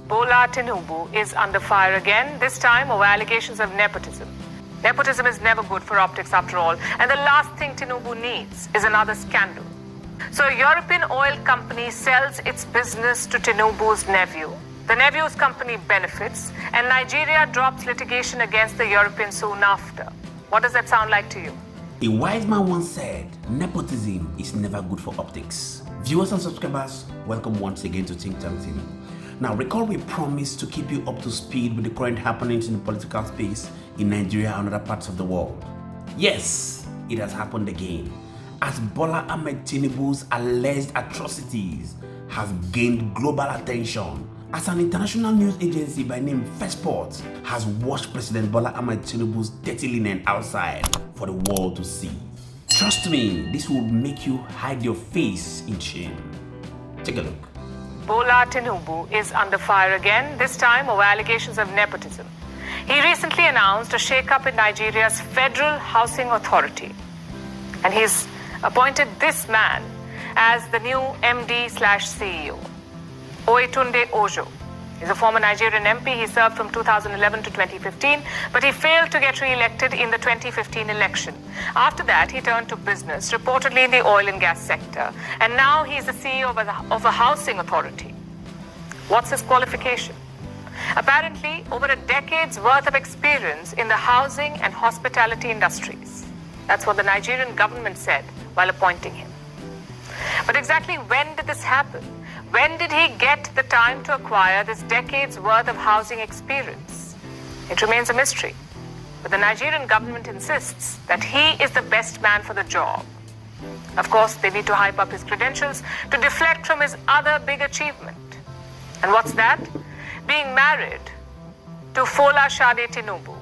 Bola Tinubu is under fire again, this time over allegations of nepotism. Nepotism is never good for optics after all, and the last thing Tinubu needs is another scandal. So a European oil company sells its business to Tinubu's nephew. The nephew's company benefits, and Nigeria drops litigation against the Europeans soon after. What does that sound like to you? A wise man once said, nepotism is never good for optics. Viewers and subscribers, welcome once again to Think Tank TV. Now, recall we promised to keep you up to speed with the current happenings in the political space in Nigeria and other parts of the world. Yes, it has happened again, as Bola Tinubu's alleged atrocities has gained global attention, as an international news agency by name Firstport has washed President Bola Tinubu's dirty linen outside for the world to see. Trust me, this will make you hide your face in shame. Take a look. Bola Tinubu is under fire again, this time over allegations of nepotism. He recently announced a shake-up in Nigeria's Federal Housing Authority, and he's appointed this man as the new MD/CEO. Oyetunde Ojo is a former Nigerian MP. He served from 2011 to 2015, but he failed to get re-elected in the 2015 election. After that, he turned to business, reportedly in the oil and gas sector, and now he's the CEO of a housing authority. What's his qualification? Apparently, over a decade's worth of experience in the housing and hospitality industries. That's what the Nigerian government said while appointing him. But exactly when did this happen? When did he get the time to acquire this decade's worth of housing experience? It remains a mystery, but the Nigerian government insists that he is the best man for the job. Of course, they need to hype up his credentials to deflect from his other big achievement. And what's that? Being married to Fola Tinubu,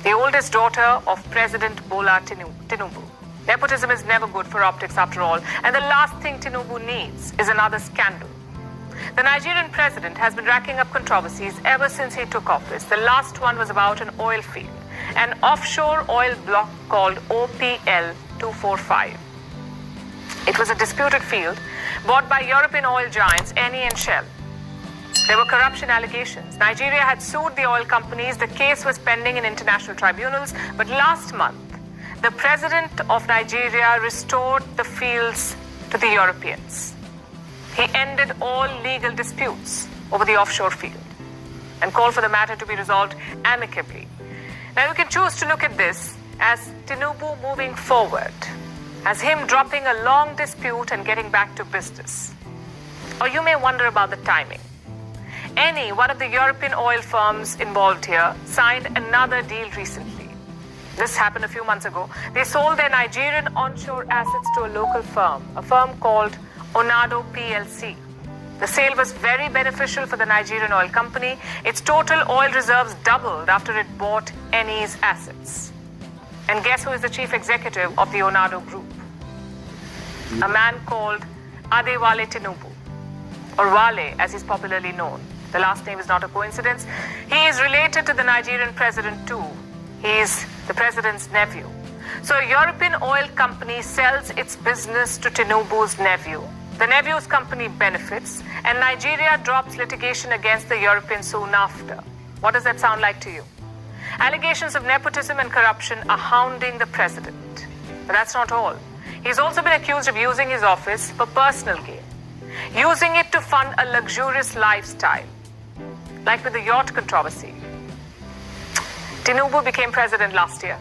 the oldest daughter of President Bola Tinubu. Nepotism is never good for optics after all, and the last thing Tinubu needs is another scandal. The Nigerian president has been racking up controversies ever since he took office. The last one was about an oil field, an offshore oil block called OPL 245. It was a disputed field bought by European oil giants Eni and Shell. There were corruption allegations. Nigeria had sued the oil companies. The case was pending in international tribunals, but last month, the president of Nigeria restored the fields to the Europeans. He ended all legal disputes over the offshore field and called for the matter to be resolved amicably. Now, we can choose to look at this as Tinubu moving forward, as him dropping a long dispute and getting back to business. Or you may wonder about the timing. Eni, one of the European oil firms involved here, signed another deal recently. This happened a few months ago. They sold their Nigerian onshore assets to a local firm, a firm called Onado PLC. The sale was very beneficial for the Nigerian oil company. Its total oil reserves doubled after it bought Eni's assets. And guess who is the chief executive of the Onado group? A man called Adewale Tinubu, or Wale as he's popularly known. The last name is not a coincidence. He is related to the Nigerian president too. He is the president's nephew. So a European oil company sells its business to Tinubu's nephew. The nephew's company benefits, and Nigeria drops litigation against the Europeans soon after. What does that sound like to you? Allegations of nepotism and corruption are hounding the president. But that's not all. He's also been accused of using his office for personal gain, using it to fund a luxurious lifestyle, like with the yacht controversy. Tinubu became president last year.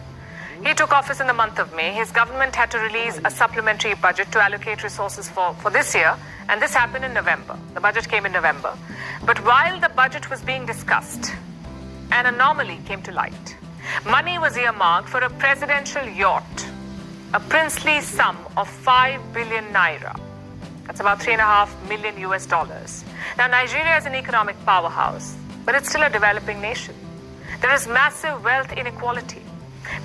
He took office in the month of May. His government had to release a supplementary budget to allocate resources for this year, and this happened in November. The budget came in November. But while the budget was being discussed, an anomaly came to light. Money was earmarked for a presidential yacht, a princely sum of 5 billion Naira. That's about $3.5 million US. Now, Nigeria is an economic powerhouse, but it's still a developing nation. There is massive wealth inequality.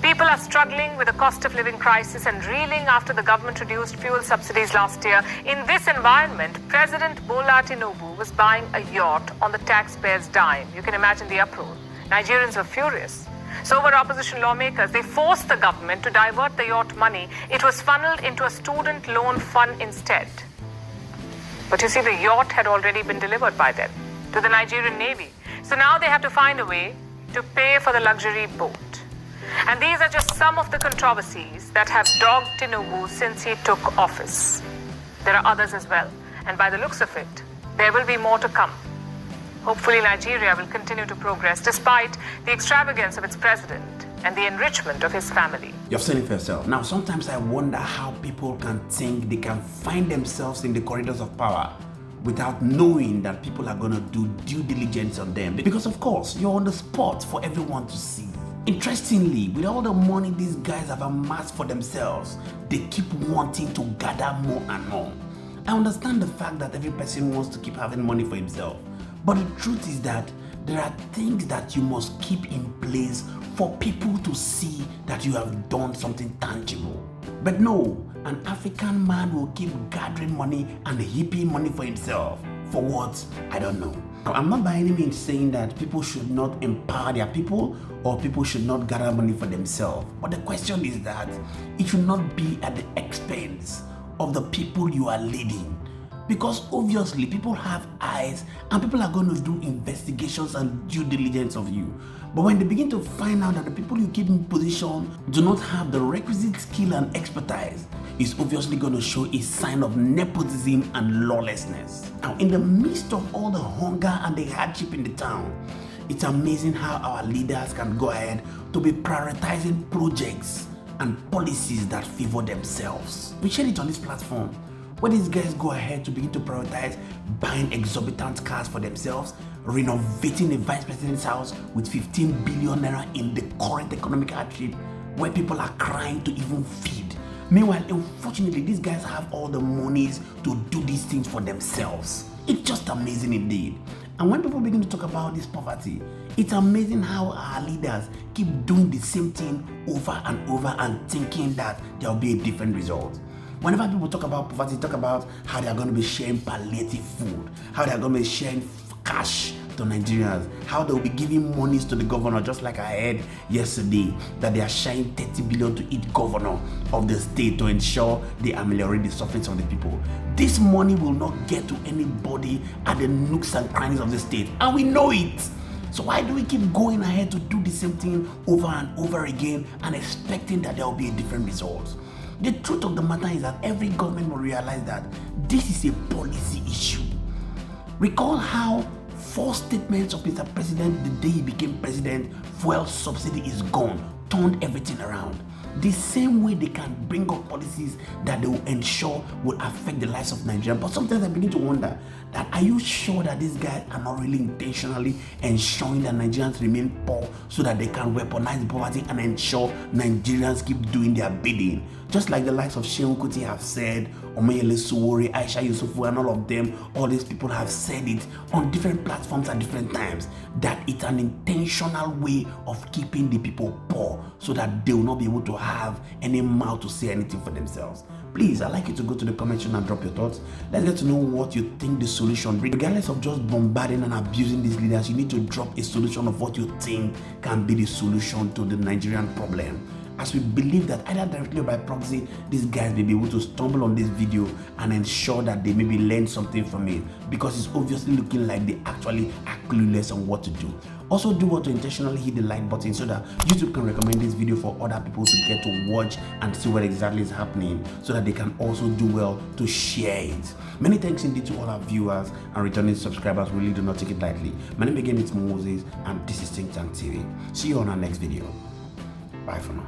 People are struggling with the cost of living crisis and reeling after the government reduced fuel subsidies last year. In this environment, President Bola Tinubu was buying a yacht on the taxpayers' dime. You can imagine the uproar. Nigerians were furious. So were opposition lawmakers. They forced the government to divert the yacht money. It was funneled into a student loan fund instead. But you see, the yacht had already been delivered by then. to the Nigerian Navy. So now they have to find a way to pay for the luxury boat. And these are just some of the controversies that have dogged Tinubu since he took office. There are others as well, and by the looks of it, there will be more to come. Hopefully Nigeria will continue to progress despite the extravagance of its president and the enrichment of his family. You've seen it for yourself. Now, sometimes I wonder how people can think they can find themselves in the corridors of power without knowing that people are going to do due diligence on them. Because, of course, you're on the spot for everyone to see. Interestingly, with all the money these guys have amassed for themselves, they keep wanting to gather more and more. I understand the fact that every person wants to keep having money for himself. But the truth is that there are things that you must keep in place for people to see that you have done something tangible. But no, an African man will keep gathering money and heaping money for himself. For what? I don't know. Now, I'm not by any means saying that people should not empower their people or people should not gather money for themselves. But the question is that it should not be at the expense of the people you are leading. Because obviously people have eyes and people are going to do investigations and due diligence of you. But when they begin to find out that the people you keep in position do not have the requisite skill and expertise, it's obviously going to show a sign of nepotism and lawlessness. Now, in the midst of all the hunger and the hardship in the town, it's amazing how our leaders can go ahead to be prioritizing projects and policies that favor themselves. We shared it on this platform, where these guys go ahead to begin to prioritize buying exorbitant cars for themselves, renovating the vice president's house with 15 billion naira in the current economic hardship, where people are crying to even feed. Meanwhile, unfortunately, these guys have all the monies to do these things for themselves. It's just amazing indeed. And when people begin to talk about this poverty, it's amazing how our leaders keep doing the same thing over and over and thinking that there will be a different result. Whenever people talk about poverty, talk about how they are going to be sharing palliative food, how they are going to be sharing cash to Nigerians, how they will be giving monies to the governor, just like I heard yesterday that they are sharing 30 billion to each governor of the state to ensure they ameliorate the sufferings of the people. This money will not get to anybody at the nooks and crannies of the state, and we know it. So why do we keep going ahead to do the same thing over and over again and expecting that there will be a different result? The truth of the matter is that every government will realize that this is a policy issue. Recall how false statements of Mr. President the day he became president, fuel subsidy is gone, turned everything around. The same way they can bring up policies that they will ensure will affect the lives of Nigerians. But sometimes I begin to wonder that, are you sure that these guys are not really intentionally ensuring that Nigerians remain poor so that they can weaponize poverty and ensure Nigerians keep doing their bidding? Just like the likes of Shehu Kuti have said, Omoyele Sowore, Aisha Yesufu, and all of them, all these people have said it on different platforms at different times, that it's an intentional way of keeping the people poor so that they will not be able to have any mouth to say anything for themselves. Please, I'd like you to go to the comment section and drop your thoughts. Let's get to know what you think the solution. Regardless of just bombarding and abusing these leaders, you need to drop a solution of what you think can be the solution to the Nigerian problem. As we believe that either directly or by proxy, these guys may be able to stumble on this video and ensure that they maybe learn something from it, because it's obviously looking like they actually are clueless on what to do. Also, do want to intentionally hit the like button so that YouTube can recommend this video for other people to get to watch and see what exactly is happening, so that they can also do well to share it. Many thanks indeed to all our viewers and returning subscribers. We really do not take it lightly. My name again is Moses, and this is Think Tank TV. See you on our next video. Bye for now.